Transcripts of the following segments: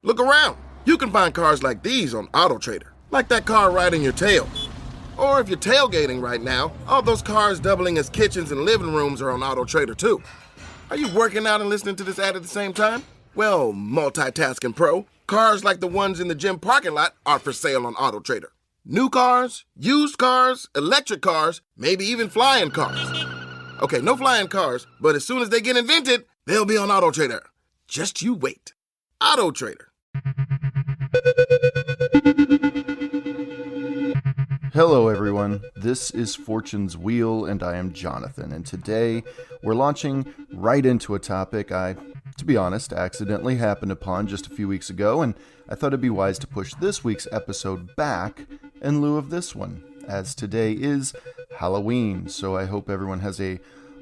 Look around. You can find cars like these on AutoTrader, like that car riding your tail. Or if you're tailgating right now, all those cars doubling as kitchens and living rooms are on AutoTrader too. Are you working out and listening to this ad at the same time? Well, multitasking pro, cars like the ones in the gym parking lot are for sale on AutoTrader. New cars, used cars, electric cars, maybe even flying cars. Okay, no flying cars, but as soon as they get invented, they'll be on AutoTrader. Just you wait. AutoTrader. Hello everyone, this is Fortune's Wheel and I am Jonathan, and today we're launching right into a topic I, to be honest, accidentally happened upon just a few weeks ago, and I thought it'd be wise to push this week's episode back in lieu of this one, as today is Halloween, so I hope everyone has a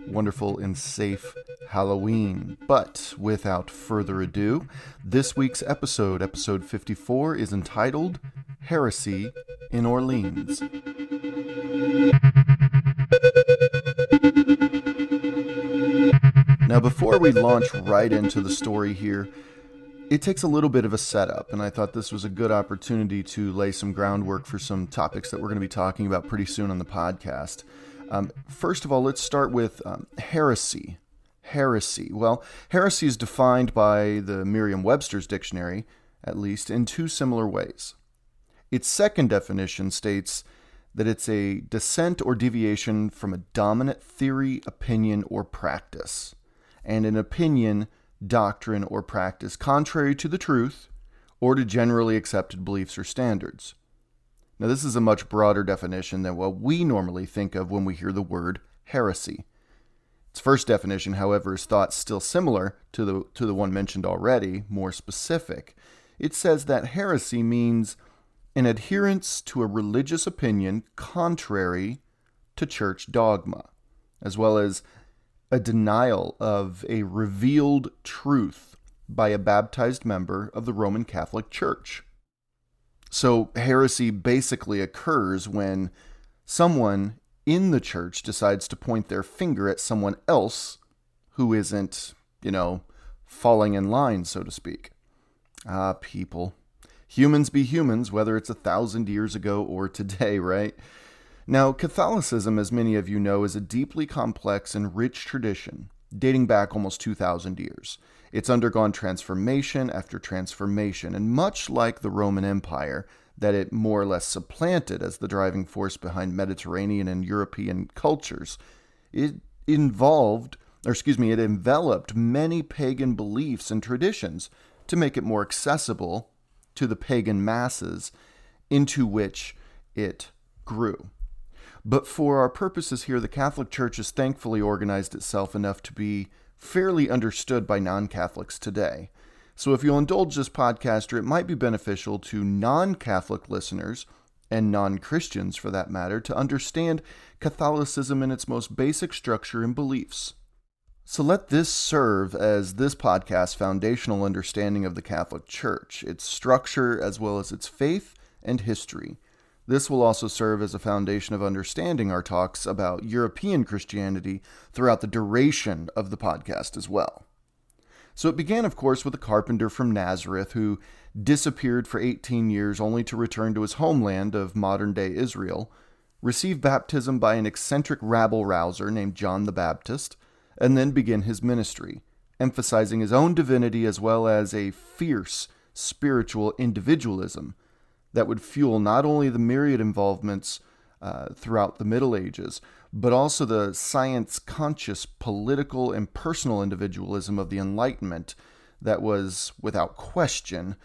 wonderful and safe Halloween. But without further ado, this week's episode 54, is entitled Heresy in Orleans. Now, before we launch right into the story here, it takes a little bit of a setup, and I thought this was a good opportunity to lay some groundwork for some topics that we're going to be talking about pretty soon on the podcast. First of all, let's start with heresy. Heresy. Well, heresy is defined by the Merriam-Webster's dictionary, at least, in two similar ways. Its second definition states that it's a dissent or deviation from a dominant theory, opinion, or practice, and an opinion, doctrine, or practice contrary to the truth or to generally accepted beliefs or standards. Now, this is a much broader definition than what we normally think of when we hear the word heresy. Its first definition, however, is thought still similar to the one mentioned already, more specific. It says that heresy means an adherence to a religious opinion contrary to church dogma, as well as a denial of a revealed truth by a baptized member of the Roman Catholic Church. So heresy basically occurs when someone in the church decides to point their finger at someone else who isn't, falling in line, so to speak. People. Humans be humans, whether it's 1,000 years ago or today, right? Now, Catholicism, as many of you know, is a deeply complex and rich tradition dating back almost 2,000 years. It's undergone transformation after transformation, and much like the Roman Empire, that it more or less supplanted as the driving force behind Mediterranean and European cultures, it enveloped many pagan beliefs and traditions to make it more accessible to the pagan masses into which it grew. But for our purposes here, the Catholic Church has thankfully organized itself enough to be fairly understood by non-Catholics today. So if you'll indulge this podcaster, it might be beneficial to non-Catholic listeners, and non-Christians for that matter, to understand Catholicism in its most basic structure and beliefs. So let this serve as this podcast's foundational understanding of the Catholic Church, its structure, as well as its faith and history. This will also serve as a foundation of understanding our talks about European Christianity throughout the duration of the podcast as well. So it began, of course, with a carpenter from Nazareth who disappeared for 18 years only to return to his homeland of modern-day Israel, receive baptism by an eccentric rabble-rouser named John the Baptist, and then begin his ministry, emphasizing his own divinity as well as a fierce spiritual individualism that would fuel not only the myriad involvements throughout the Middle Ages, but also the science-conscious political and personal individualism of the Enlightenment that was, without question,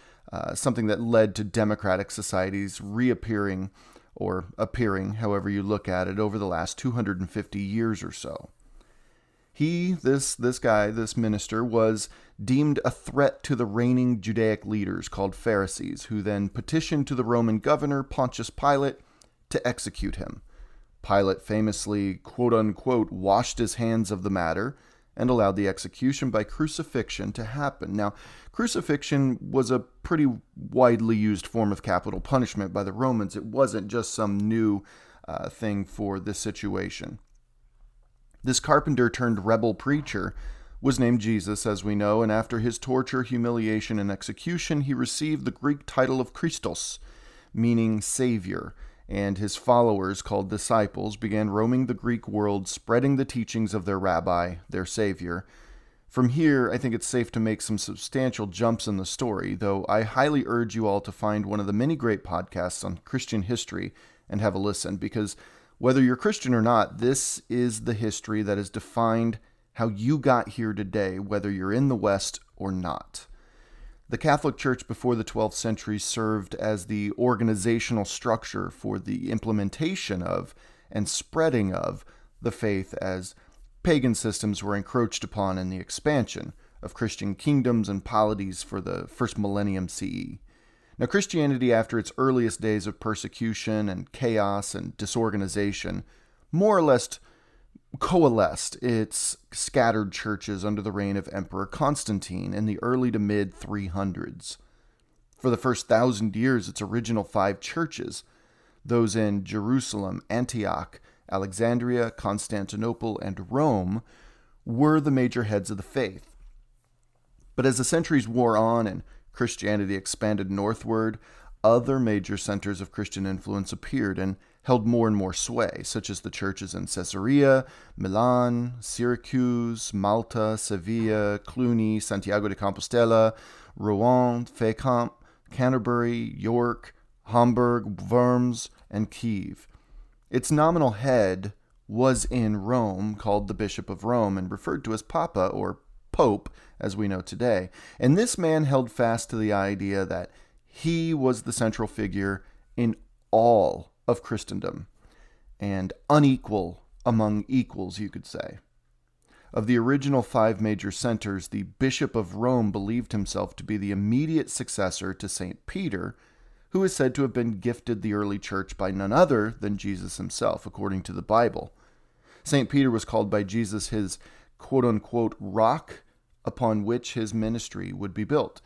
something that led to democratic societies reappearing or appearing, however you look at it, over the last 250 years or so. This minister, was deemed a threat to the reigning Judaic leaders called Pharisees, who then petitioned to the Roman governor, Pontius Pilate, to execute him. Pilate famously, quote-unquote, washed his hands of the matter and allowed the execution by crucifixion to happen. Now, crucifixion was a pretty widely used form of capital punishment by the Romans. It wasn't just some new thing for this situation. This carpenter turned rebel preacher was named Jesus, as we know, and after his torture, humiliation, and execution, he received the Greek title of Christos, meaning Savior, and his followers, called disciples, began roaming the Greek world, spreading the teachings of their rabbi, their Savior. From here, I think it's safe to make some substantial jumps in the story, though I highly urge you all to find one of the many great podcasts on Christian history and have a listen, because whether you're Christian or not, this is the history that has defined how you got here today, whether you're in the West or not. The Catholic Church before the 12th century served as the organizational structure for the implementation of and spreading of the faith as pagan systems were encroached upon in the expansion of Christian kingdoms and polities for the first millennium CE. Now, Christianity, after its earliest days of persecution and chaos and disorganization, more or less coalesced its scattered churches under the reign of Emperor Constantine in the early to mid 300s. For the first 1,000 years, its original 5 churches, those in Jerusalem, Antioch, Alexandria, Constantinople, and Rome, were the major heads of the faith. But as the centuries wore on and Christianity expanded northward, other major centers of Christian influence appeared and held more and more sway, such as the churches in Caesarea, Milan, Syracuse, Malta, Sevilla, Cluny, Santiago de Compostela, Rouen, Fécamp, Canterbury, York, Hamburg, Worms, and Kiev. Its nominal head was in Rome, called the Bishop of Rome, and referred to as Papa, or Pope, as we know today. And this man held fast to the idea that he was the central figure in all of Christendom, and unequal among equals, you could say. Of the original 5 major centers, the Bishop of Rome believed himself to be the immediate successor to St. Peter, who is said to have been gifted the early church by none other than Jesus himself, according to the Bible. St. Peter was called by Jesus his quote-unquote rock upon which his ministry would be built,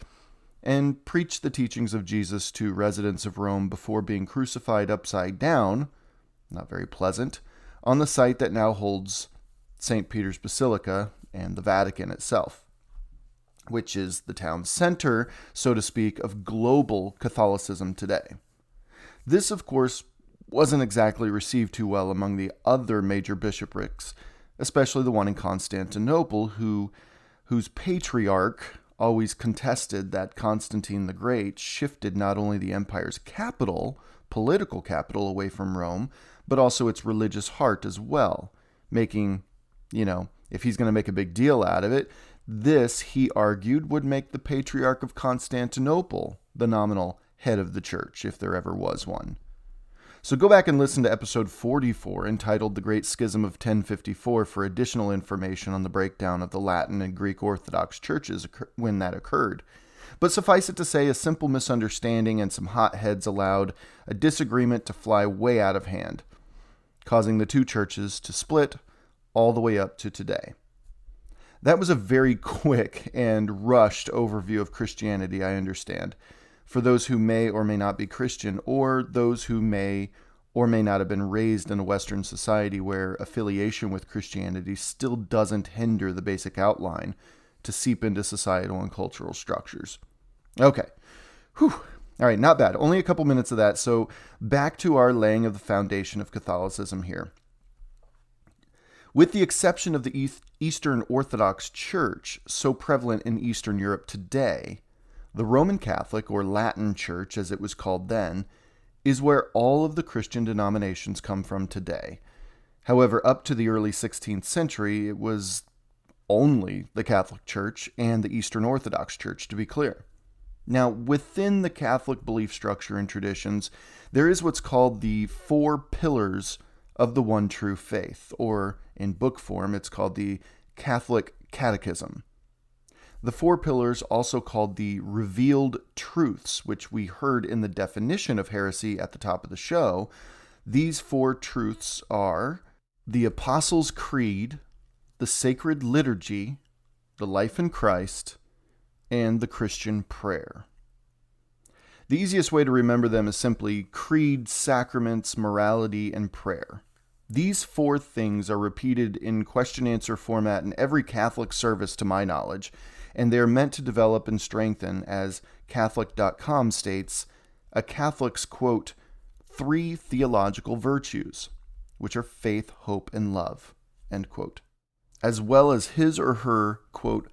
and preached the teachings of Jesus to residents of Rome before being crucified upside down, not very pleasant, on the site that now holds St. Peter's Basilica and the Vatican itself, which is the town center, so to speak, of global Catholicism today. This, of course, wasn't exactly received too well among the other major bishoprics, especially the one in Constantinople, whose patriarch always contested that Constantine the Great shifted not only the empire's capital, political capital, away from Rome, but also its religious heart as well, making, if he's going to make a big deal out of it, this, he argued, would make the Patriarch of Constantinople the nominal head of the church, if there ever was one. So go back and listen to episode 44, entitled The Great Schism of 1054, for additional information on the breakdown of the Latin and Greek Orthodox churches when that occurred. But suffice it to say, a simple misunderstanding and some hot heads allowed a disagreement to fly way out of hand, causing the 2 churches to split all the way up to today. That was a very quick and rushed overview of Christianity, I understand, for those who may or may not be Christian, or those who may or may not have been raised in a Western society where affiliation with Christianity still doesn't hinder the basic outline to seep into societal and cultural structures. Okay. Whew. All right, not bad. Only a couple minutes of that. So back to our laying of the foundation of Catholicism here. With the exception of the Eastern Orthodox Church, so prevalent in Eastern Europe today, the Roman Catholic, or Latin Church as it was called then, is where all of the Christian denominations come from today. However, up to the early 16th century, it was only the Catholic Church and the Eastern Orthodox Church, to be clear. Now, within the Catholic belief structure and traditions, there is what's called the 4 pillars of the one true faith, or in book form, it's called the Catholic Catechism. The 4 pillars, also called the revealed truths, which we heard in the definition of heresy at the top of the show. These 4 truths are the Apostles' Creed, the Sacred Liturgy, the Life in Christ, and the Christian Prayer. The easiest way to remember them is simply creed, sacraments, morality, and prayer. These four things are repeated in question-answer format in every Catholic service to my knowledge, and they are meant to develop and strengthen, as Catholic.com states, a Catholic's, quote, 3 theological virtues, which are faith, hope, and love, end quote, as well as his or her, quote,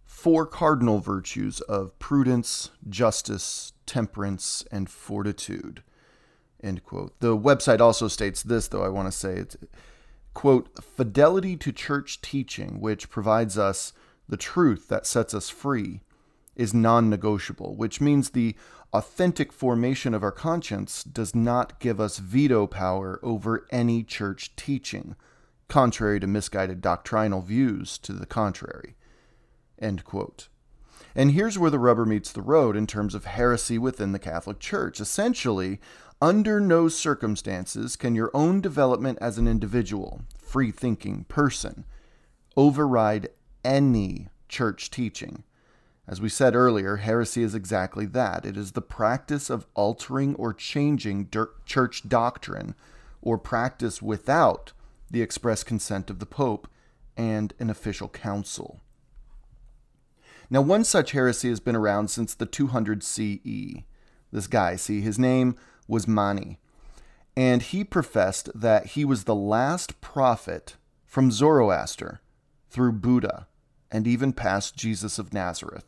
4 cardinal virtues of prudence, justice, temperance, and fortitude, end quote. The website also states this, though I want to say it's, quote, fidelity to church teaching, which provides us the truth that sets us free, is non-negotiable, which means the authentic formation of our conscience does not give us veto power over any church teaching, contrary to misguided doctrinal views to the contrary, end quote. And here's where the rubber meets the road in terms of heresy within the Catholic Church. Essentially, under no circumstances can your own development as an individual, free-thinking person, override any church teaching. As we said earlier, heresy is exactly that. It is the practice of altering or changing church doctrine or practice without the express consent of the Pope and an official council. Now, one such heresy has been around since the 200 CE. This guy, see, his name was Mani, and he professed that he was the last prophet from Zoroaster through Buddha and even past Jesus of Nazareth.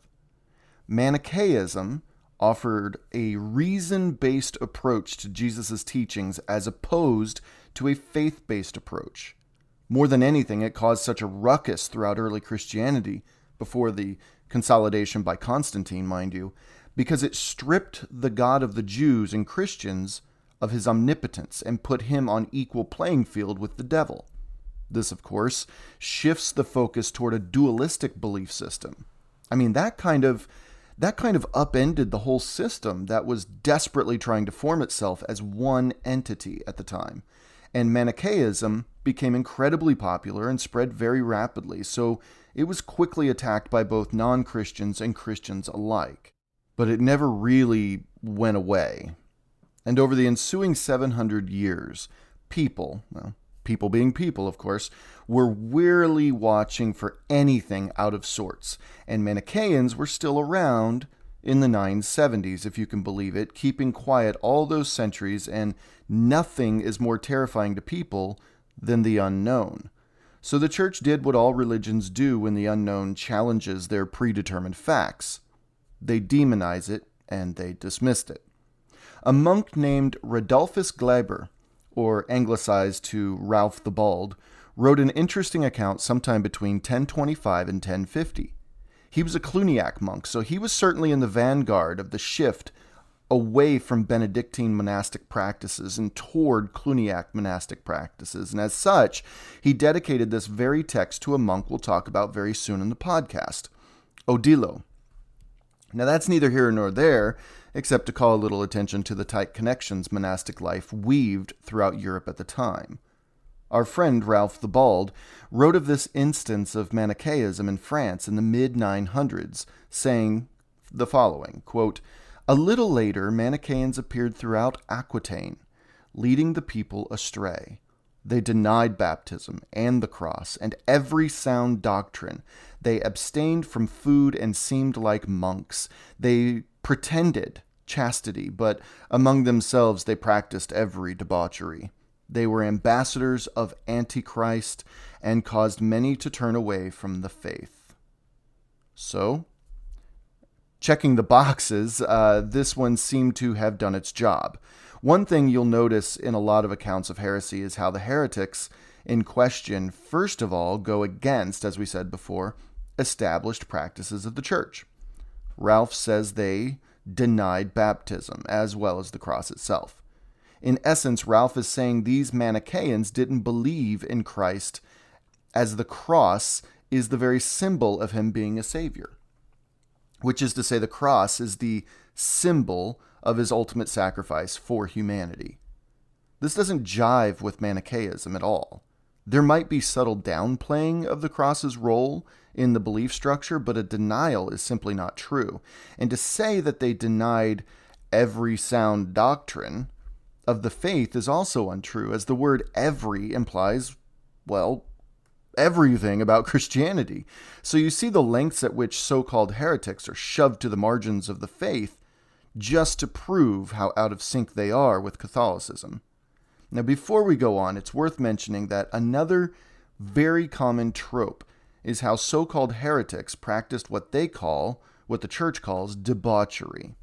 Manichaeism offered a reason-based approach to Jesus' teachings as opposed to a faith-based approach. More than anything, it caused such a ruckus throughout early Christianity, before the consolidation by Constantine, mind you, because it stripped the God of the Jews and Christians of his omnipotence and put him on equal playing field with the devil. This, of course, shifts the focus toward a dualistic belief system. I mean, that kind of upended the whole system that was desperately trying to form itself as one entity at the time. And Manichaeism became incredibly popular and spread very rapidly, so it was quickly attacked by both non-Christians and Christians alike. But it never really went away. And over the ensuing 700 years, people being people, of course, were wearily watching for anything out of sorts. And Manichaeans were still around in the 970s, if you can believe it, keeping quiet all those centuries, and nothing is more terrifying to people than the unknown. So the church did what all religions do when the unknown challenges their predetermined facts. They demonize it, and they dismissed it. A monk named Radulfus Gleber, or anglicized to Ralph the Bald, wrote an interesting account sometime between 1025 and 1050. He was a Cluniac monk, so he was certainly in the vanguard of the shift away from Benedictine monastic practices and toward Cluniac monastic practices, and as such, he dedicated this very text to a monk we'll talk about very soon in the podcast, Odilo. Now, that's neither here nor there, except to call a little attention to the tight connections monastic life weaved throughout Europe at the time. Our friend Ralph the Bald wrote of this instance of Manichaeism in France in the mid-900s, saying the following, quote, "A little later, Manichaeans appeared throughout Aquitaine, leading the people astray. They denied baptism and the cross and every sound doctrine. They abstained from food and seemed like monks. They pretended chastity, but among themselves they practiced every debauchery. They were ambassadors of Antichrist and caused many to turn away from the faith." So, checking the boxes, this one seemed to have done its job. One thing you'll notice in a lot of accounts of heresy is how the heretics in question, first of all, go against, as we said before, established practices of the church. Ralph says they denied baptism, as well as the cross itself. In essence, Ralph is saying these Manichaeans didn't believe in Christ, as the cross is the very symbol of him being a savior. Which is to say, the cross is the symbol of his ultimate sacrifice for humanity. This doesn't jive with Manichaeism at all. There might be subtle downplaying of the cross's role in the belief structure, but a denial is simply not true. And to say that they denied every sound doctrine of the faith is also untrue, as the word every implies, well, everything about Christianity. So you see the lengths at which so-called heretics are shoved to the margins of the faith just to prove how out of sync they are with Catholicism. Now, before we go on, it's worth mentioning that another very common trope is how so-called heretics practiced what the church calls debauchery.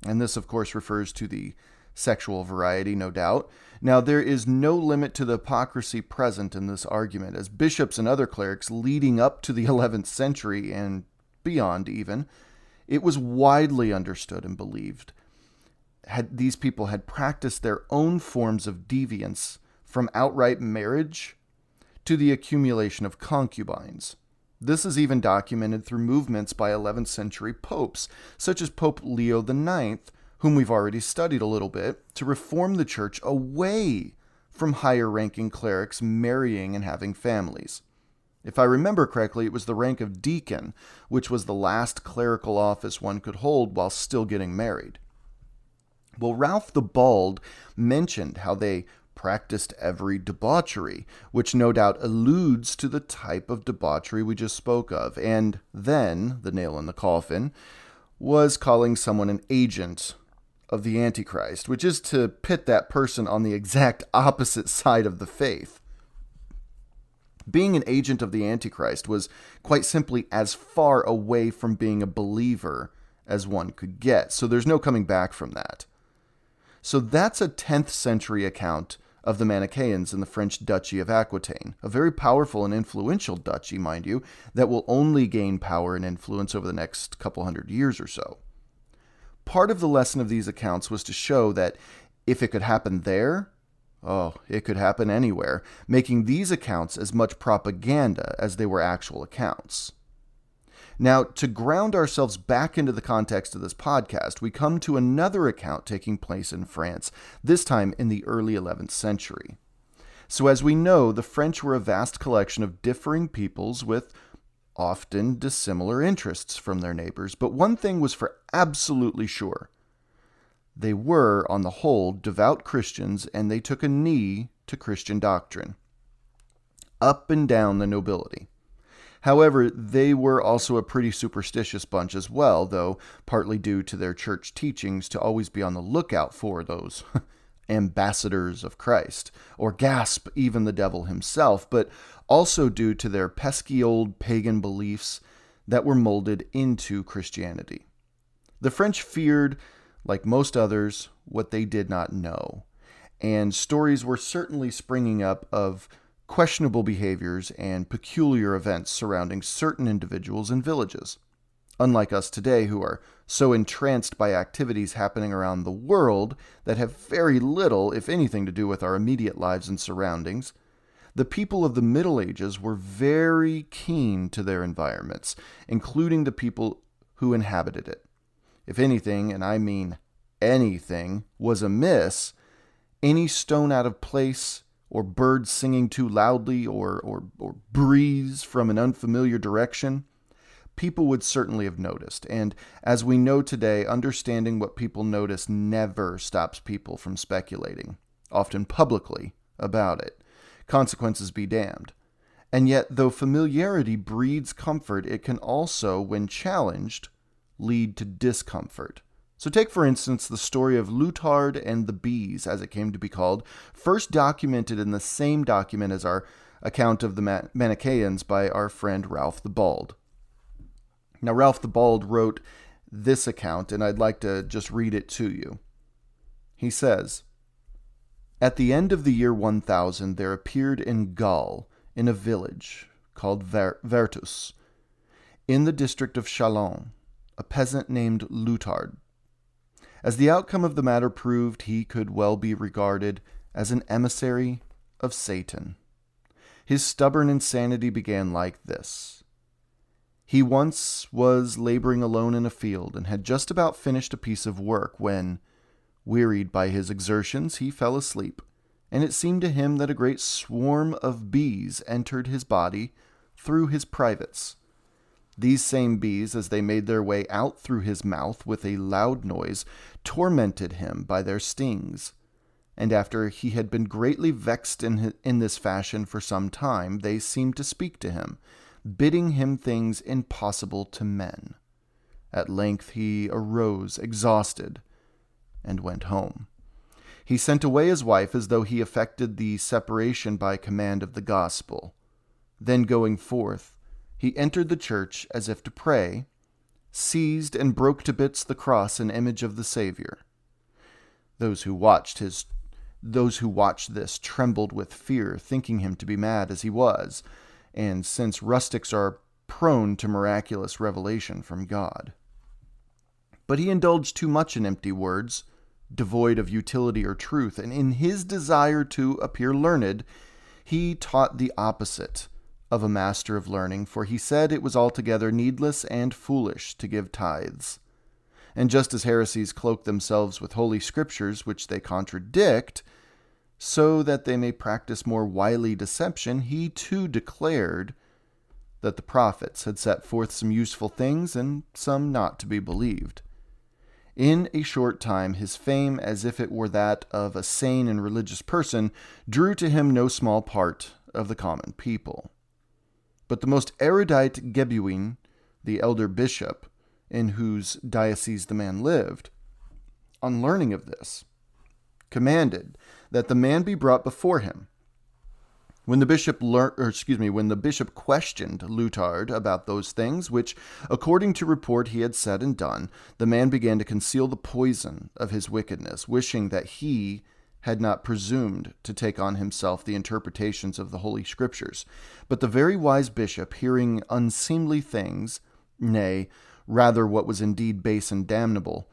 And this, of course, refers to the sexual variety, no doubt. Now, there is no limit to the hypocrisy present in this argument, as bishops and other clerics leading up to the 11th century and beyond even, it was widely understood and believed these people had practiced their own forms of deviance, from outright marriage to the accumulation of concubines. This is even documented through movements by 11th century popes, such as Pope Leo IX, whom we've already studied a little bit, to reform the church away from higher-ranking clerics marrying and having families. If I remember correctly, it was the rank of deacon, which was the last clerical office one could hold while still getting married. Well, Ralph the Bald mentioned how they practiced every debauchery, which no doubt alludes to the type of debauchery we just spoke of, and then, the nail in the coffin, was calling someone an agent of the Antichrist, which is to pit that person on the exact opposite side of the faith. Being an agent of the Antichrist was quite simply as far away from being a believer as one could get, so there's no coming back from that. So that's a 10th century account of the Manichaeans in the French Duchy of Aquitaine, a very powerful and influential duchy, mind you, that will only gain power and influence over the next couple hundred years or so. Part of the lesson of these accounts was to show that if it could happen there, it could happen anywhere, making these accounts as much propaganda as they were actual accounts. Now, to ground ourselves back into the context of this podcast, we come to another account taking place in France, this time in the early 11th century. So as we know, the French were a vast collection of differing peoples with often dissimilar interests from their neighbors, but one thing was for absolutely sure. They were, on the whole, devout Christians, and they took a knee to Christian doctrine, up and down the nobility. However, they were also a pretty superstitious bunch as well, though partly due to their church teachings to always be on the lookout for those ambassadors of Christ, or gasp, even the devil himself, but also due to their pesky old pagan beliefs that were molded into Christianity. The French feared, like most others, what they did not know, and stories were certainly springing up of questionable behaviors and peculiar events surrounding certain individuals and villages. Unlike us today, who are so entranced by activities happening around the world that have very little, if anything, to do with our immediate lives and surroundings, the people of the Middle Ages were very keen to their environments, including the people who inhabited it. If anything, and I mean anything, was amiss, any stone out of place, or birds singing too loudly, or breeze from an unfamiliar direction, people would certainly have noticed. And as we know today, understanding what people notice never stops people from speculating, often publicly, about it. Consequences be damned. And yet, though familiarity breeds comfort, it can also, when challenged, lead to discomfort. So take, for instance, the story of Loutard and the bees, as it came to be called, first documented in the same document as our account of the Manichaeans by our friend Ralph the Bald. Now, Ralph the Bald wrote this account, and I'd like to just read it to you. He says, "At the end of the year 1000, there appeared in Gaul, in a village called Vertus, in the district of Chalon, a peasant named Loutard. As the outcome of the matter proved, he could well be regarded as an emissary of Satan. His stubborn insanity began like this. He once was laboring alone in a field and had just about finished a piece of work when, wearied by his exertions, he fell asleep, and it seemed to him that a great swarm of bees entered his body through his privates. These same bees, as they made their way out through his mouth with a loud noise, tormented him by their stings. and after he had been greatly vexed in this fashion for some time, they seemed to speak to him, bidding him things impossible to men. At length he arose exhausted and went home. He sent away his wife as though he effected the separation by command of the gospel. Then going forth, he entered the church as if to pray, seized and broke to bits the cross and image of the Savior. Those who watched this trembled with fear, thinking him to be mad as he was, and since rustics are prone to miraculous revelation from God. But he indulged too much in empty words, devoid of utility or truth, and in his desire to appear learned, he taught the opposite of a master of learning, for he said it was altogether needless and foolish to give tithes. And just as heresies cloak themselves with holy scriptures which they contradict, so that they may practice more wily deception, he too declared that the prophets had set forth some useful things and some not to be believed. In a short time, his fame, as if it were that of a sane and religious person, drew to him no small part of the common people. But the most erudite Gebuin, the elder bishop, in whose diocese the man lived, on learning of this, commanded that the man be brought before him. When the bishop questioned Lutard about those things, which, according to report, he had said and done, the man began to conceal the poison of his wickedness, wishing that he had not presumed to take on himself the interpretations of the Holy Scriptures. But the very wise bishop, hearing unseemly things, nay, rather what was indeed base and damnable,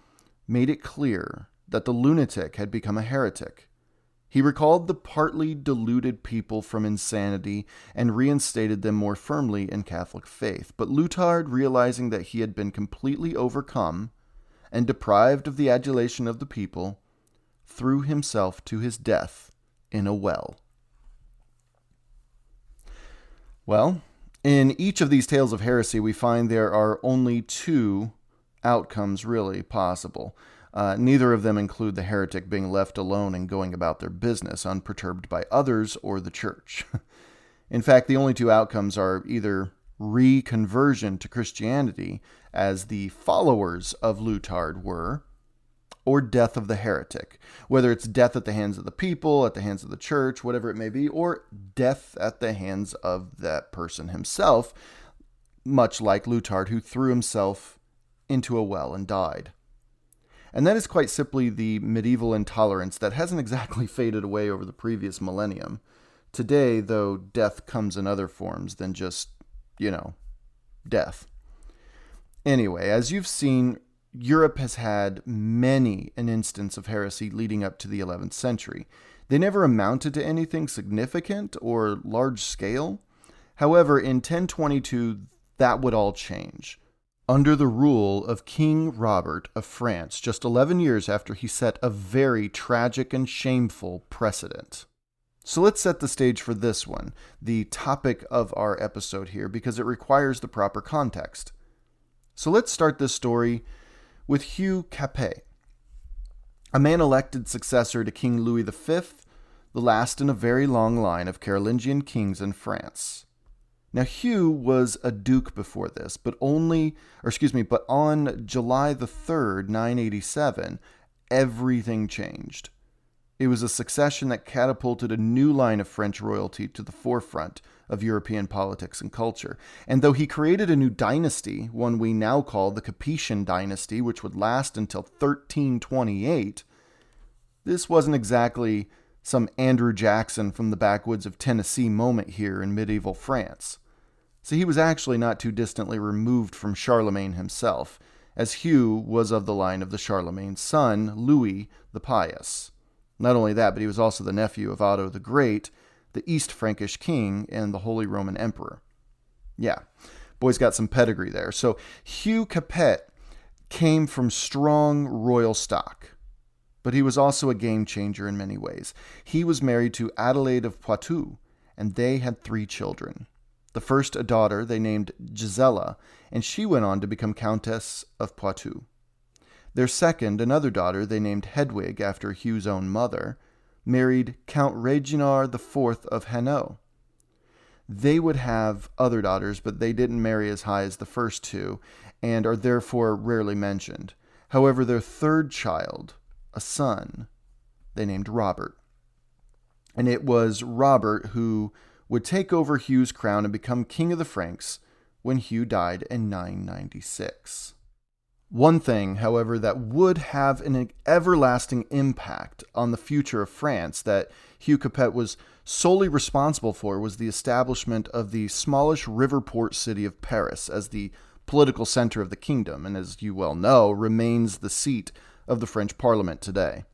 made it clear that the lunatic had become a heretic. He recalled the partly deluded people from insanity and reinstated them more firmly in Catholic faith. But Lutard, realizing that he had been completely overcome and deprived of the adulation of the people, threw himself to his death in a well. Well, in each of these tales of heresy, we find there are only two outcomes really possible. Neither of them include the heretic being left alone and going about their business, unperturbed by others or the church. In fact, the only two outcomes are either reconversion to Christianity, as the followers of Lutard were, or death of the heretic, whether it's death at the hands of the people, at the hands of the church, whatever it may be, or death at the hands of that person himself, much like Lutard, who threw himself into a well and died. And that is quite simply the medieval intolerance that hasn't exactly faded away over the previous millennium. Today, though, death comes in other forms than just, death. Anyway, as you've seen, Europe has had many an instance of heresy leading up to the 11th century. They never amounted to anything significant or large scale. However, in 1022, that would all change. Under the rule of King Robert of France, just 11 years after he set a very tragic and shameful precedent. So let's set the stage for this one, the topic of our episode here, because it requires the proper context. So let's start this story with Hugh Capet, a man elected successor to King Louis V, the last in a very long line of Carolingian kings in France. Now, Hugh was a duke before this, but on July the 3rd, 987, everything changed. It was a succession that catapulted a new line of French royalty to the forefront of European politics and culture. And though he created a new dynasty, one we now call the Capetian dynasty, which would last until 1328, this wasn't exactly some Andrew Jackson from the backwoods of Tennessee moment here in medieval France. So he was actually not too distantly removed from Charlemagne himself, as Hugh was of the line of the Charlemagne's son, Louis the Pious. Not only that, but he was also the nephew of Otto the Great, the East Frankish king, and the Holy Roman Emperor. Yeah, boy's got some pedigree there. So Hugh Capet came from strong royal stock, but he was also a game changer in many ways. He was married to Adelaide of Poitou, and they had 3 children. The first, a daughter they named Gisela, and she went on to become Countess of Poitou. Their second, another daughter they named Hedwig after Hugh's own mother, married Count Reginald IV of Hainaut. They would have other daughters, but they didn't marry as high as the first two, and are therefore rarely mentioned. However, their third child, a son, they named Robert. And it was Robert who would take over Hugh's crown and become king of the Franks when Hugh died in 996. One thing, however, that would have an everlasting impact on the future of France that Hugh Capet was solely responsible for was the establishment of the smallish river port city of Paris as the political center of the kingdom, and as you well know, remains the seat of the French Parliament today.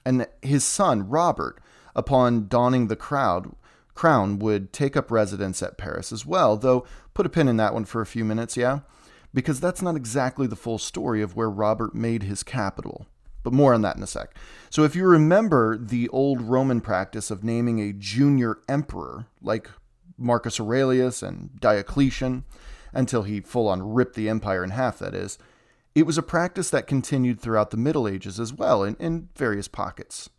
And his son, Robert, upon donning the crown, would take up residence at Paris as well, though put a pin in that one for a few minutes, yeah? Because that's not exactly the full story of where Robert made his capital. But more on that in a sec. So if you remember the old Roman practice of naming a junior emperor, like Marcus Aurelius and Diocletian, until he full-on ripped the empire in half, that is, it was a practice that continued throughout the Middle Ages as well, in various pockets.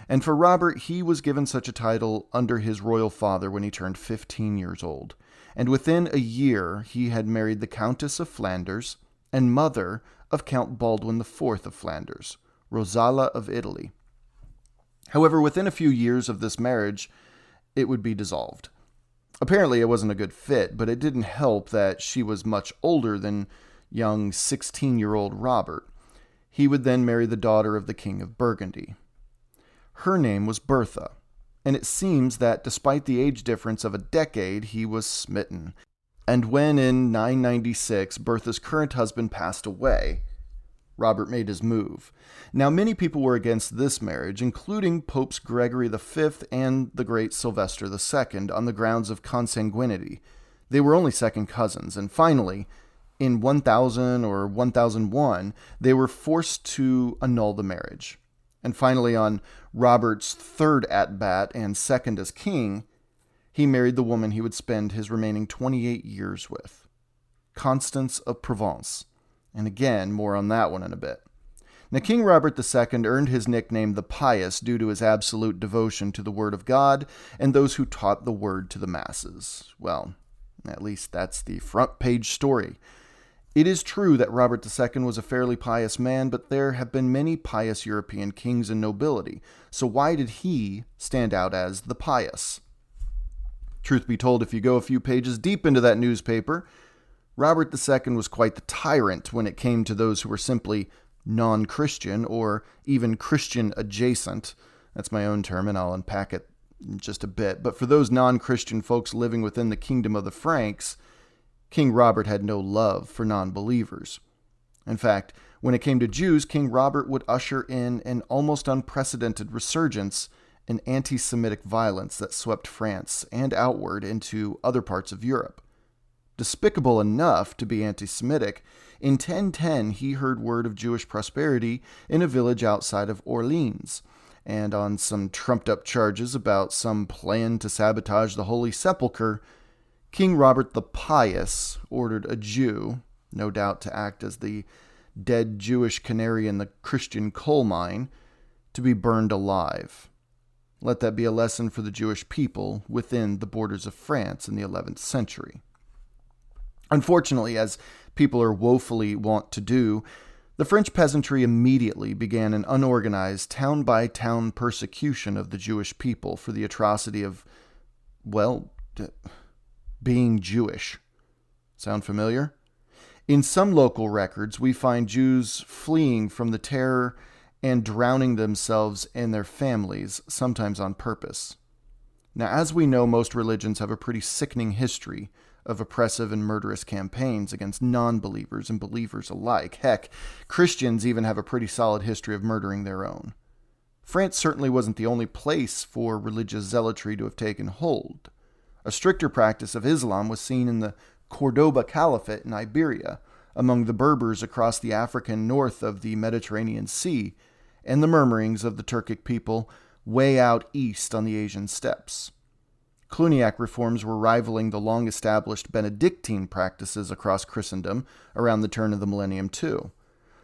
And for Robert, he was given such a title under his royal father when he turned 15 years old. And within a year, he had married the Countess of Flanders and mother of Count Baldwin IV of Flanders, Rosala of Italy. However, within a few years of this marriage, it would be dissolved. Apparently, it wasn't a good fit, but it didn't help that she was much older than young 16-year-old Robert. He would then marry the daughter of the King of Burgundy. Her name was Bertha, and it seems that despite the age difference of a decade, he was smitten. And when in 996 Bertha's current husband passed away, Robert made his move. Now, many people were against this marriage, including Popes Gregory V and the great Sylvester II, on the grounds of consanguinity. They were only second cousins, and finally, in 1000 or 1001, they were forced to annul the marriage. And finally, on Robert's third at-bat and second as king, he married the woman he would spend his remaining 28 years with, Constance of Provence. And again, more on that one in a bit. Now, King Robert II earned his nickname the Pious due to his absolute devotion to the Word of God and those who taught the Word to the masses. Well, at least that's the front page story. It is true that Robert II was a fairly pious man, but there have been many pious European kings and nobility. So why did he stand out as the pious? Truth be told, if you go a few pages deep into that newspaper, Robert II was quite the tyrant when it came to those who were simply non-Christian or even Christian adjacent. That's my own term, and I'll unpack it in just a bit. But for those non-Christian folks living within the kingdom of the Franks, King Robert had no love for non-believers. In fact, when it came to Jews, King Robert would usher in an almost unprecedented resurgence in anti-Semitic violence that swept France and outward into other parts of Europe. Despicable enough to be anti-Semitic, in 1010 he heard word of Jewish prosperity in a village outside of Orléans, and on some trumped-up charges about some plan to sabotage the Holy Sepulchre, King Robert the Pious ordered a Jew, no doubt to act as the dead Jewish canary in the Christian coal mine, to be burned alive. Let that be a lesson for the Jewish people within the borders of France in the 11th century. Unfortunately, as people are woefully wont to do, the French peasantry immediately began an unorganized town-by-town persecution of the Jewish people for the atrocity of, well, being Jewish. Sound familiar? In some local records, we find Jews fleeing from the terror and drowning themselves and their families, sometimes on purpose. Now, as we know, most religions have a pretty sickening history of oppressive and murderous campaigns against non-believers and believers alike. Heck, Christians even have a pretty solid history of murdering their own. France certainly wasn't the only place for religious zealotry to have taken hold. A stricter practice of Islam was seen in the Cordoba Caliphate in Iberia, among the Berbers across the African north of the Mediterranean Sea, and the murmurings of the Turkic people way out east on the Asian steppes. Cluniac reforms were rivaling the long-established Benedictine practices across Christendom around the turn of the millennium too.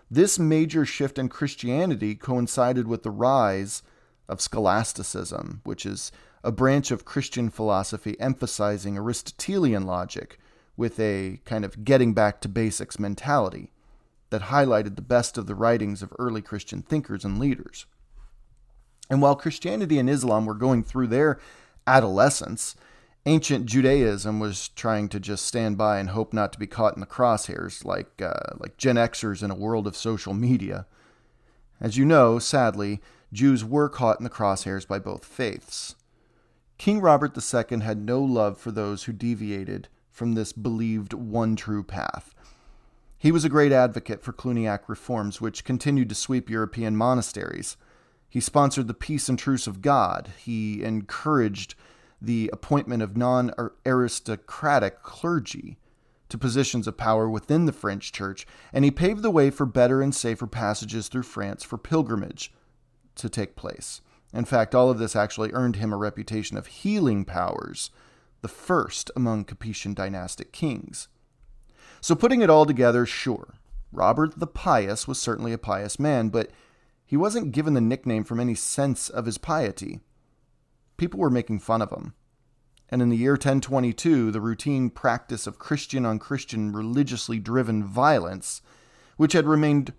This major shift in Christianity coincided with the rise of scholasticism, which is a branch of Christian philosophy emphasizing Aristotelian logic with a kind of getting back to basics mentality that highlighted the best of the writings of early Christian thinkers and leaders. And while Christianity and Islam were going through their adolescence, ancient Judaism was trying to just stand by and hope not to be caught in the crosshairs like Gen Xers in a world of social media. As you know, sadly, Jews were caught in the crosshairs by both faiths. King Robert II had no love for those who deviated from this believed one true path. He was a great advocate for Cluniac reforms, which continued to sweep European monasteries. He sponsored the peace and truce of God. He encouraged the appointment of non-aristocratic clergy to positions of power within the French church, and he paved the way for better and safer passages through France for pilgrimage to take place. In fact, all of this actually earned him a reputation of healing powers, the first among Capetian dynastic kings. So putting it all together, sure, Robert the Pious was certainly a pious man, but he wasn't given the nickname from any sense of his piety. People were making fun of him. And in the year 1022, the routine practice of Christian-on-Christian religiously driven violence, which had remained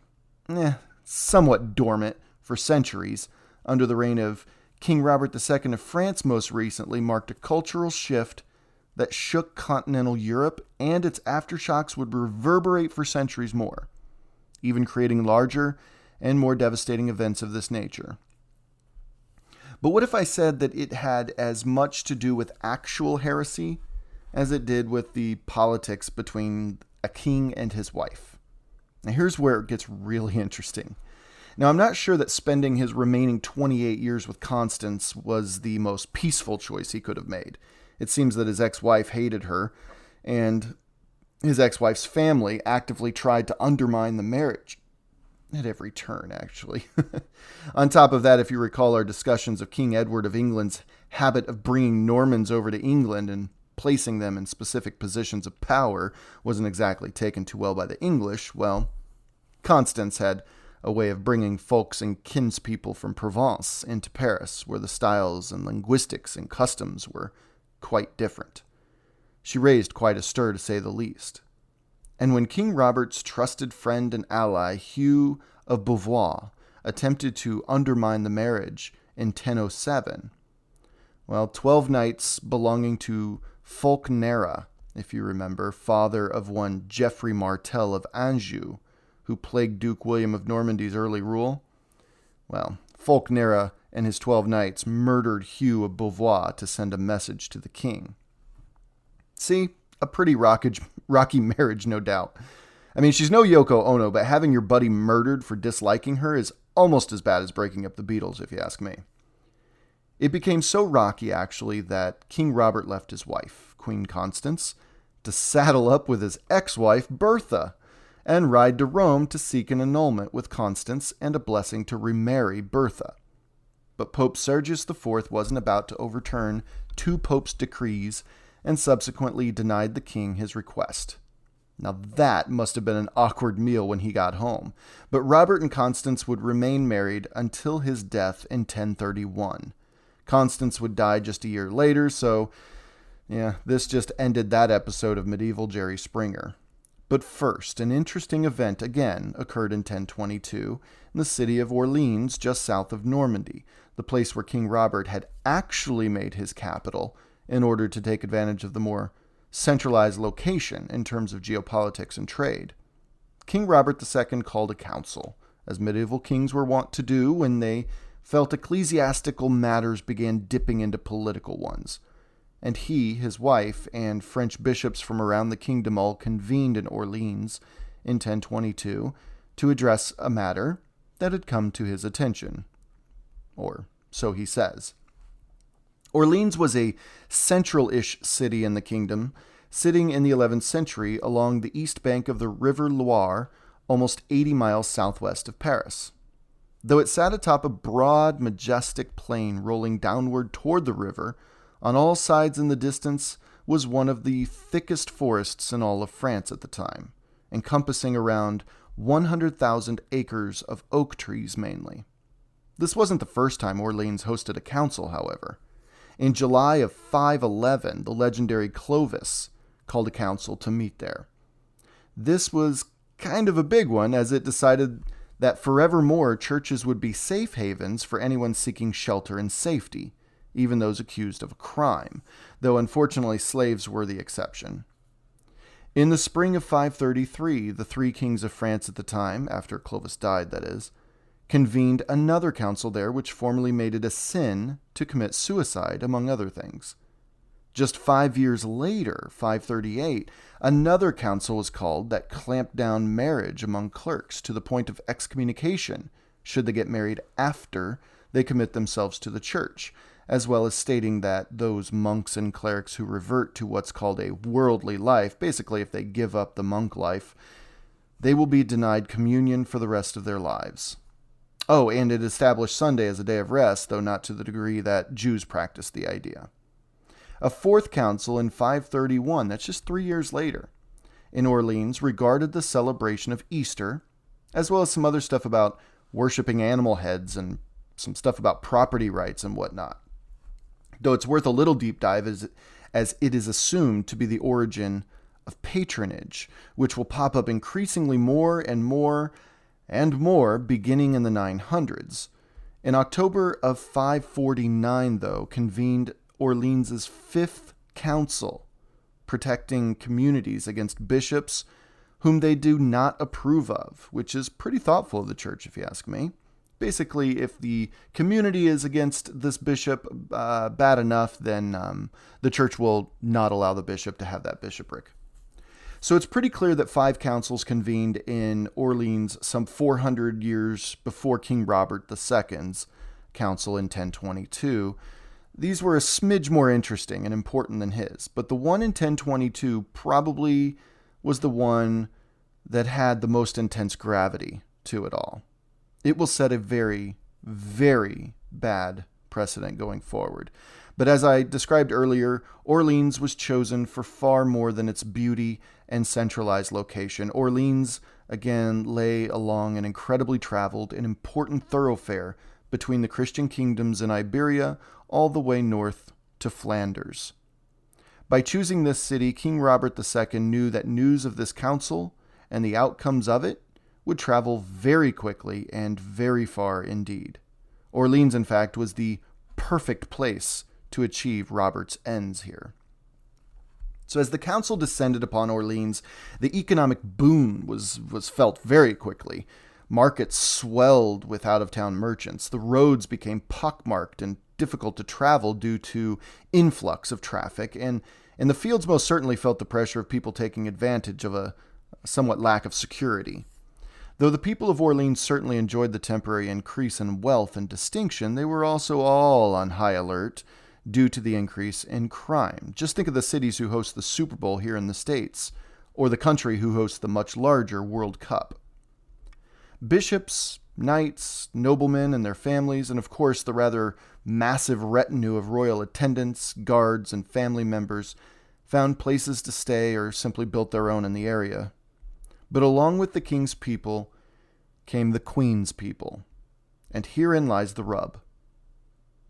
somewhat dormant for centuries under the reign of King Robert II of France most recently, marked a cultural shift that shook continental Europe, and its aftershocks would reverberate for centuries more, even creating larger and more devastating events of this nature. But what if I said that it had as much to do with actual heresy as it did with the politics between a king and his wife? Now here's where it gets really interesting. Now, I'm not sure that spending his remaining 28 years with Constance was the most peaceful choice he could have made. It seems that his ex-wife hated her, and his ex-wife's family actively tried to undermine the marriage. At every turn, actually. On top of that, if you recall our discussions of King Edward of England's habit of bringing Normans over to England and placing them in specific positions of power wasn't exactly taken too well by the English, well, Constance had a way of bringing folks and kinspeople from Provence into Paris, where the styles and linguistics and customs were quite different. She raised quite a stir, to say the least. And when King Robert's trusted friend and ally, Hugh of Beauvoir, attempted to undermine the marriage in 1007, well, 12 knights belonging to Fulk-Nera, if you remember, father of one Geoffrey Martel of Anjou, who plagued Duke William of Normandy's early rule, well, Fulk-Nera and his 12 knights murdered Hugh of Beauvoir to send a message to the king. See, a pretty rocky marriage, no doubt. I mean, she's no Yoko Ono, but having your buddy murdered for disliking her is almost as bad as breaking up the Beatles, if you ask me. It became so rocky, actually, that King Robert left his wife, Queen Constance, to saddle up with his ex-wife, Bertha, and ride to Rome to seek an annulment with Constance and a blessing to remarry Bertha. But Pope Sergius IV wasn't about to overturn two popes' decrees and subsequently denied the king his request. Now that must have been an awkward meal when he got home, but Robert and Constance would remain married until his death in 1031. Constance would die just a year later, so this just ended that episode of Medieval Jerry Springer. But first, an interesting event again occurred in 1022 in the city of Orléans, just south of Normandy, the place where King Robert had actually made his capital in order to take advantage of the more centralized location in terms of geopolitics and trade. King Robert II called a council, as medieval kings were wont to do when they felt ecclesiastical matters began dipping into political ones. And he, his wife, and French bishops from around the kingdom all convened in Orléans in 1022 to address a matter that had come to his attention. Or so he says. Orléans was a central-ish city in the kingdom, sitting in the 11th century along the east bank of the River Loire, almost 80 miles southwest of Paris. Though it sat atop a broad, majestic plain rolling downward toward the river, on all sides in the distance was one of the thickest forests in all of France at the time, encompassing around 100,000 acres of oak trees mainly. This wasn't the first time Orleans hosted a council, however. In July of 511, the legendary Clovis called a council to meet there. This was kind of a big one, as it decided that forevermore churches would be safe havens for anyone seeking shelter and safety, even those accused of a crime, though unfortunately slaves were the exception. In the spring of 533, the three kings of France at the time, after Clovis died, that is, convened another council there which formally made it a sin to commit suicide, among other things. Just 5 years later, 538, another council was called that clamped down marriage among clerics to the point of excommunication should they get married after they commit themselves to the church, as well as stating that those monks and clerics who revert to what's called a worldly life, basically if they give up the monk life, they will be denied communion for the rest of their lives. Oh, and it established Sunday as a day of rest, though not to the degree that Jews practiced the idea. A fourth council in 531, that's just 3 years later, in Orleans, regarded the celebration of Easter, as well as some other stuff about worshiping animal heads and some stuff about property rights and whatnot. Though it's worth a little deep dive as it is assumed to be the origin of patronage, which will pop up increasingly more and more and more beginning in the 900s. In October of 549, though, convened Orleans' fifth council, protecting communities against bishops whom they do not approve of, which is pretty thoughtful of the church, if you ask me. Basically, if the community is against this bishop bad enough, then the church will not allow the bishop to have that bishopric. So it's pretty clear that 5 councils convened in Orleans some 400 years before King Robert II's council in 1022. These were a smidge more interesting and important than his, but the one in 1022 probably was the one that had the most intense gravity to it all. It will set a very, very bad precedent going forward. But as I described earlier, Orleans was chosen for far more than its beauty and centralized location. Orleans, again, lay along an incredibly traveled and important thoroughfare between the Christian kingdoms in Iberia all the way north to Flanders. By choosing this city, King Robert II knew that news of this council and the outcomes of it would travel very quickly and very far indeed. Orleans, in fact, was the perfect place to achieve Robert's ends here. So as the council descended upon Orleans, the economic boon was felt very quickly. Markets swelled with out-of-town merchants. The roads became pockmarked and difficult to travel due to influx of traffic, and the fields most certainly felt the pressure of people taking advantage of a somewhat lack of security. Though the people of Orleans certainly enjoyed the temporary increase in wealth and distinction, they were also all on high alert due to the increase in crime. Just think of the cities who host the Super Bowl here in the States, or the country who hosts the much larger World Cup. Bishops, knights, noblemen and their families, and of course the rather massive retinue of royal attendants, guards, and family members found places to stay or simply built their own in the area. But along with the king's people came the queen's people, and herein lies the rub.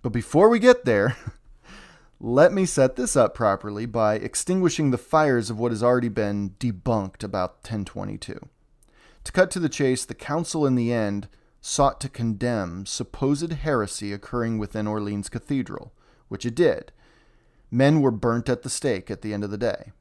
But before we get there, let me set this up properly by extinguishing the fires of what has already been debunked about 1022. To cut to the chase, the council in the end sought to condemn supposed heresy occurring within Orleans Cathedral, which it did. Men were burnt at the stake at the end of the day.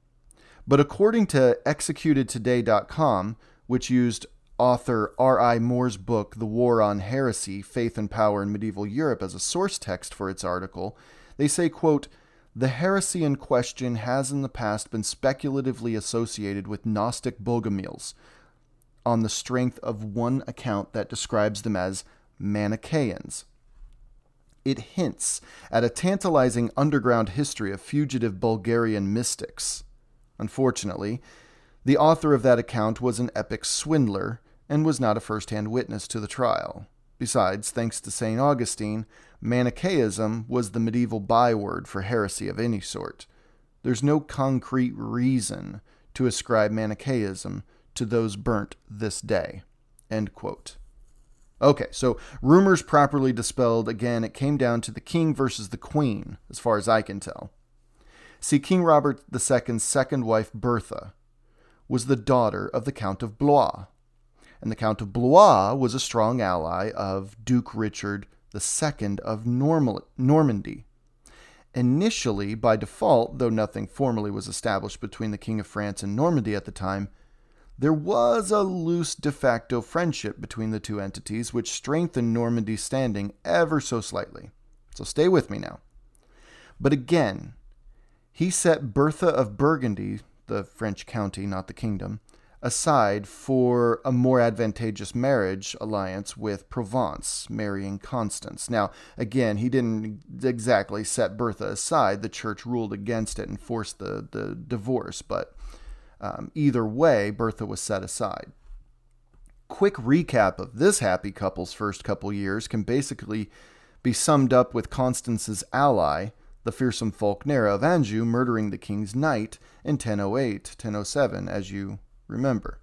But according to executedtoday.com, which used author R.I. Moore's book, The War on Heresy, Faith and Power in Medieval Europe, as a source text for its article, they say, quote, "The heresy in question has in the past been speculatively associated with Gnostic Bogomiles, on the strength of one account that describes them as Manichaeans. It hints at a tantalizing underground history of fugitive Bulgarian mystics. Unfortunately, the author of that account was an epic swindler and was not a first-hand witness to the trial. Besides, thanks to St. Augustine, Manichaeism was the medieval byword for heresy of any sort. There's no concrete reason to ascribe Manichaeism to those burnt this day." End quote. Okay, so rumors properly dispelled. Again, it came down to the king versus the queen, as far as I can tell. See, King Robert II's second wife, Bertha, was the daughter of the Count of Blois. And the Count of Blois was a strong ally of Duke Richard II of Normandy. Initially, by default, though nothing formally was established between the King of France and Normandy at the time, there was a loose de facto friendship between the two entities, which strengthened Normandy's standing ever so slightly. So stay with me now. But again, he set Bertha of Burgundy, the French county, not the kingdom, aside for a more advantageous marriage alliance with Provence, marrying Constance. Now, again, he didn't exactly set Bertha aside. The church ruled against it and forced the divorce, but either way, Bertha was set aside. Quick recap of this happy couple's first couple years can basically be summed up with Constance's ally, the fearsome Falkner of Anjou, murdering the king's knight in 1007, as you remember.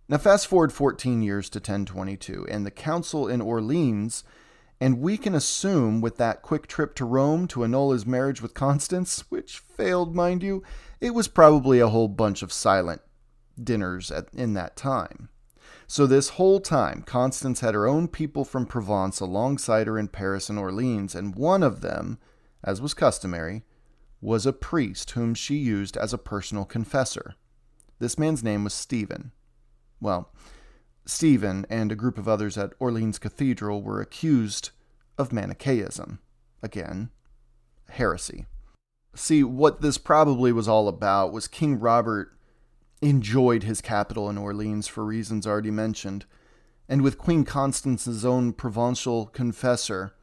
Now fast forward 14 years to 1022, and the council in Orleans, and we can assume with that quick trip to Rome to annul his marriage with Constance, which failed, mind you, it was probably a whole bunch of silent dinners in that time. So this whole time, Constance had her own people from Provence alongside her in Paris and Orleans, and one of them, as was customary, was a priest whom she used as a personal confessor. This man's name was Stephen. Well, Stephen and a group of others at Orleans Cathedral were accused of Manichaeism. Again, heresy. See, what this probably was all about was King Robert enjoyed his capital in Orleans for reasons already mentioned, and with Queen Constance's own provincial confessor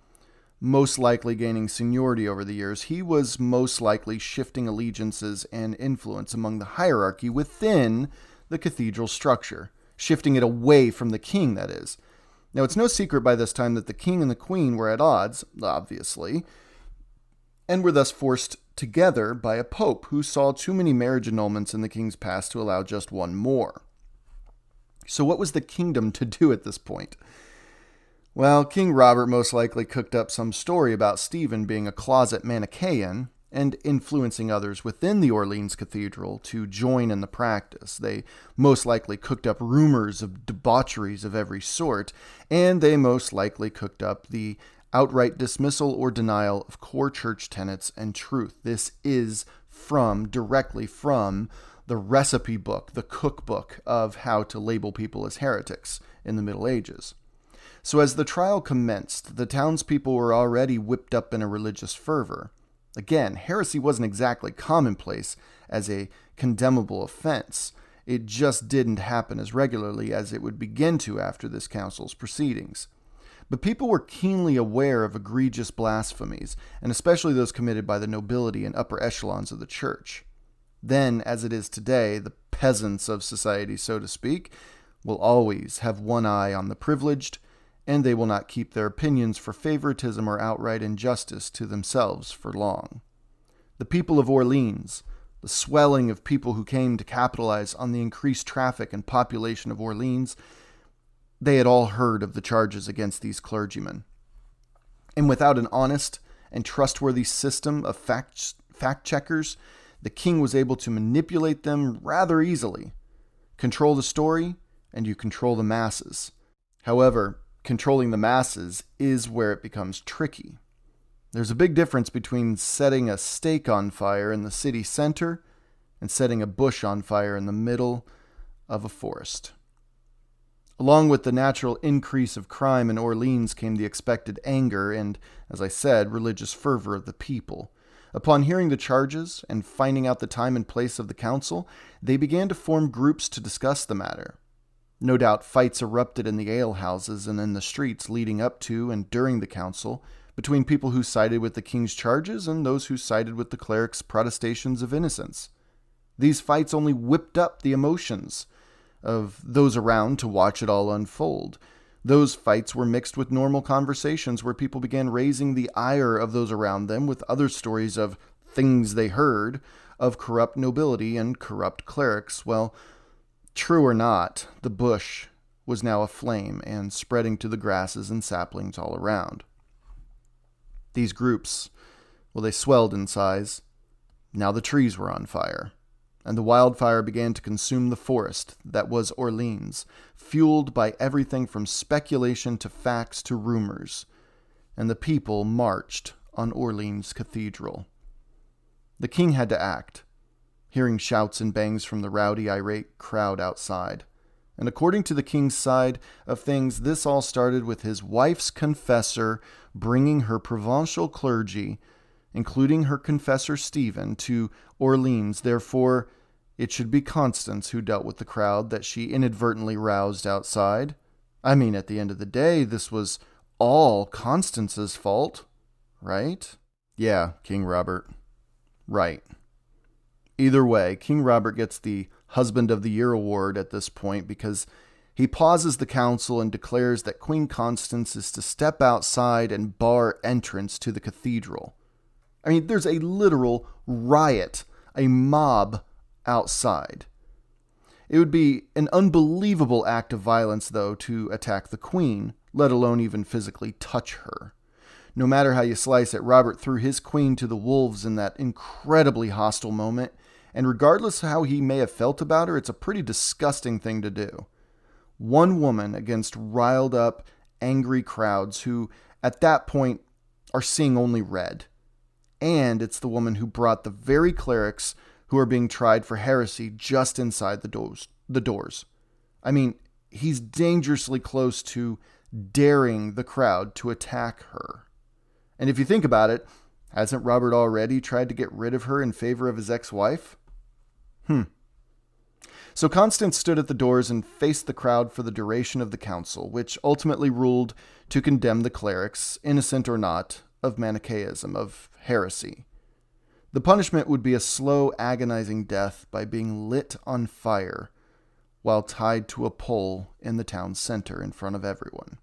most likely gaining seniority over the years, he was most likely shifting allegiances and influence among the hierarchy within the cathedral structure, shifting it away from the king, that is. Now, it's no secret by this time that the king and the queen were at odds, obviously, and were thus forced together by a pope who saw too many marriage annulments in the king's past to allow just one more. So what was the kingdom to do at this point? Well, King Robert most likely cooked up some story about Stephen being a closet Manichaean and influencing others within the Orleans Cathedral to join in the practice. They most likely cooked up rumors of debaucheries of every sort, and they most likely cooked up the outright dismissal or denial of core church tenets and truth. This is directly from the recipe book, the cookbook of how to label people as heretics in the Middle Ages. So as the trial commenced, the townspeople were already whipped up in a religious fervor. Again, heresy wasn't exactly commonplace as a condemnable offense. It just didn't happen as regularly as it would begin to after this council's proceedings. But people were keenly aware of egregious blasphemies, and especially those committed by the nobility and upper echelons of the church. Then, as it is today, the peasants of society, so to speak, will always have one eye on the privileged, and they will not keep their opinions for favoritism or outright injustice to themselves for long. The people of Orleans, the swelling of people who came to capitalize on the increased traffic and population of Orleans, they had all heard of the charges against these clergymen. And without an honest and trustworthy system of fact-checkers, the king was able to manipulate them rather easily. Control the story, and you control the masses. However, controlling the masses is where it becomes tricky. There's a big difference between setting a stake on fire in the city center and setting a bush on fire in the middle of a forest. Along with the natural increase of crime in Orleans came the expected anger and, as I said, religious fervor of the people. Upon hearing the charges and finding out the time and place of the council, they began to form groups to discuss the matter. No doubt fights erupted in the alehouses and in the streets leading up to and during the council between people who sided with the king's charges and those who sided with the clerics' protestations of innocence. These fights only whipped up the emotions of those around to watch it all unfold. Those fights were mixed with normal conversations where people began raising the ire of those around them with other stories of things they heard of corrupt nobility and corrupt clerics. Well, true or not, the bush was now aflame and spreading to the grasses and saplings all around. These groups, well, they swelled in size. Now the trees were on fire, and the wildfire began to consume the forest that was Orleans, fueled by everything from speculation to facts to rumors, and the people marched on Orleans Cathedral. The king had to act, hearing shouts and bangs from the rowdy, irate crowd outside. And according to the king's side of things, this all started with his wife's confessor bringing her provincial clergy, including her confessor Stephen, to Orleans. Therefore, it should be Constance who dealt with the crowd that she inadvertently roused outside. I mean, at the end of the day, this was all Constance's fault, right? Yeah, King Robert. Right. Either way, King Robert gets the Husband of the Year award at this point because he pauses the council and declares that Queen Constance is to step outside and bar entrance to the cathedral. I mean, there's a literal riot, a mob outside. It would be an unbelievable act of violence, though, to attack the queen, let alone even physically touch her. No matter how you slice it, Robert threw his queen to the wolves in that incredibly hostile moment, and regardless of how he may have felt about her, it's a pretty disgusting thing to do. One woman against riled up, angry crowds who, at that point, are seeing only red. And it's the woman who brought the very clerics who are being tried for heresy just inside the doors. I mean, he's dangerously close to daring the crowd to attack her. And if you think about it, hasn't Robert already tried to get rid of her in favor of his ex-wife? So Constance stood at the doors and faced the crowd for the duration of the council, which ultimately ruled to condemn the clerics, innocent or not, of Manichaeism, of heresy. The punishment would be a slow, agonizing death by being lit on fire while tied to a pole in the town center in front of everyone.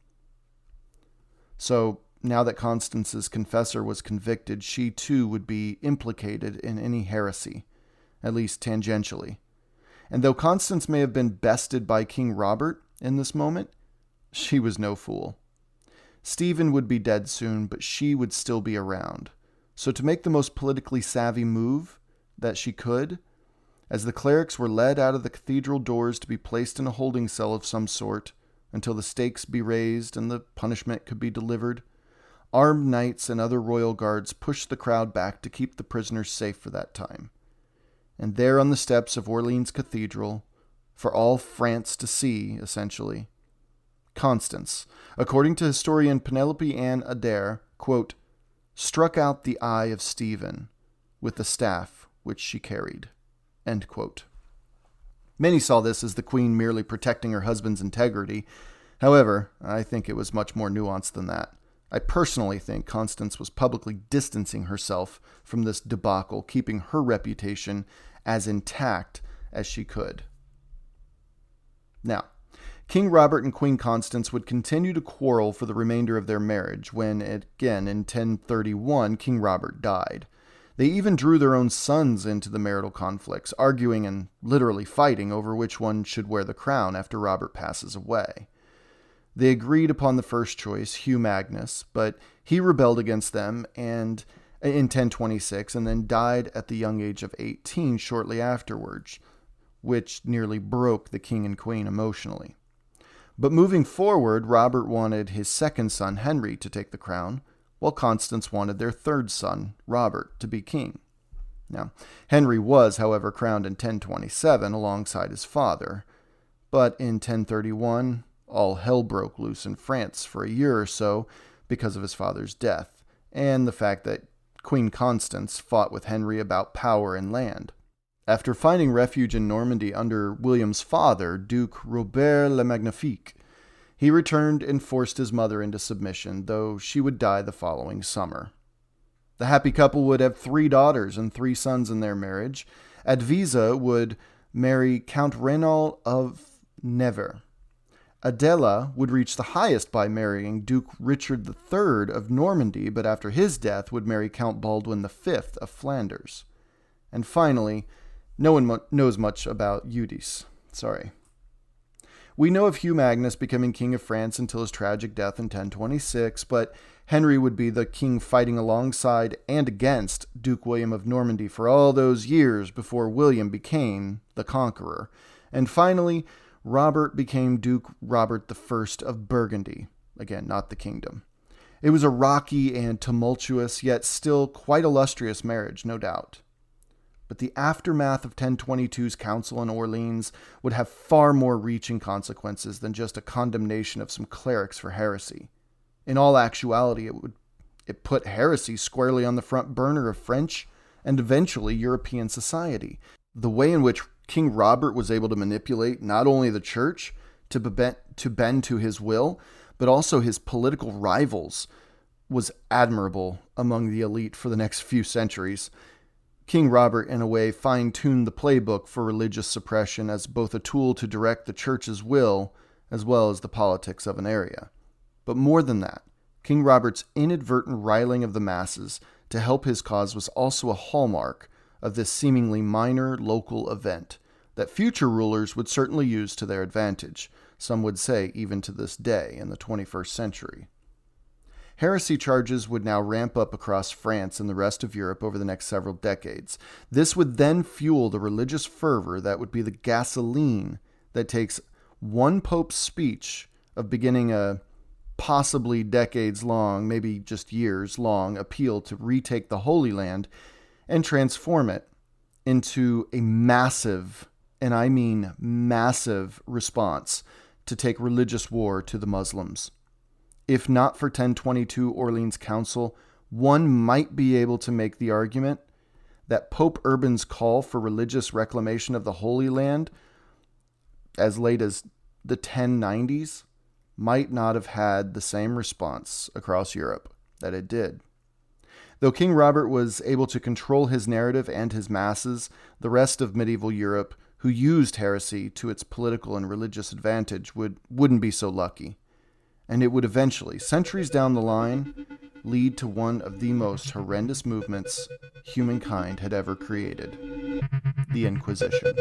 So, now that Constance's confessor was convicted, she too would be implicated in any heresy, at least tangentially. And though Constance may have been bested by King Robert in this moment, she was no fool. Stephen would be dead soon, but she would still be around. So to make the most politically savvy move that she could, as the clerics were led out of the cathedral doors to be placed in a holding cell of some sort until the stakes be raised and the punishment could be delivered, armed knights and other royal guards pushed the crowd back to keep the prisoners safe for that time. And there on the steps of Orleans Cathedral, for all France to see, essentially, Constance, according to historian Penelope Ann Adair, quote, struck out the eye of Stephen with the staff which she carried, end quote. Many saw this as the queen merely protecting her husband's integrity. However, I think it was much more nuanced than that. I personally think Constance was publicly distancing herself from this debacle, keeping her reputation as intact as she could. Now, King Robert and Queen Constance would continue to quarrel for the remainder of their marriage when, again, in 1031, King Robert died. They even drew their own sons into the marital conflicts, arguing and literally fighting over which one should wear the crown after Robert passes away. They agreed upon the first choice, Hugh Magnus, but he rebelled against them and in 1026 and then died at the young age of 18 shortly afterwards, which nearly broke the king and queen emotionally. But moving forward, Robert wanted his second son, Henry, to take the crown, while Constance wanted their third son, Robert, to be king. Now, Henry was, however, crowned in 1027 alongside his father, but in 1031, all hell broke loose in France for a year or so because of his father's death, and the fact that Queen Constance fought with Henry about power and land. After finding refuge in Normandy under William's father, Duke Robert le Magnifique, he returned and forced his mother into submission, though she would die the following summer. The happy couple would have 3 daughters and 3 sons in their marriage. Advisa would marry Count Renaud of Nevers. Adela would reach the highest by marrying Duke Richard III of Normandy, but after his death would marry Count Baldwin V of Flanders. And finally, no one knows much about Eudes. Sorry. We know of Hugh Magnus becoming king of France until his tragic death in 1026, but Henry would be the king fighting alongside and against Duke William of Normandy for all those years before William became the conqueror. And finally, Robert became Duke Robert I of Burgundy. Again, not the kingdom. It was a rocky and tumultuous, yet still quite illustrious marriage, no doubt. But the aftermath of 1022's council in Orleans would have far more reaching consequences than just a condemnation of some clerics for heresy. In all actuality, it put heresy squarely on the front burner of French and eventually European society. The way in which King Robert was able to manipulate not only the church to bend to his will, but also his political rivals was admirable among the elite for the next few centuries. King Robert, in a way, fine-tuned the playbook for religious suppression as both a tool to direct the church's will as well as the politics of an area. But more than that, King Robert's inadvertent riling of the masses to help his cause was also a hallmark of this seemingly minor local event that future rulers would certainly use to their advantage, some would say even to this day in the 21st century. Heresy charges would now ramp up across France and the rest of Europe over the next several decades. This would then fuel the religious fervor that would be the gasoline that takes one pope's speech of beginning a possibly decades-long, maybe just years-long appeal to retake the Holy Land and transform it into a massive, and I mean massive, response to take religious war to the Muslims. If not for 1022 Orleans Council, one might be able to make the argument that Pope Urban's call for religious reclamation of the Holy Land as late as the 1090s might not have had the same response across Europe that it did. Though King Robert was able to control his narrative and his masses, the rest of medieval Europe, who used heresy to its political and religious advantage, wouldn't be so lucky. And it would eventually, centuries down the line, lead to one of the most horrendous movements humankind had ever created: the Inquisition.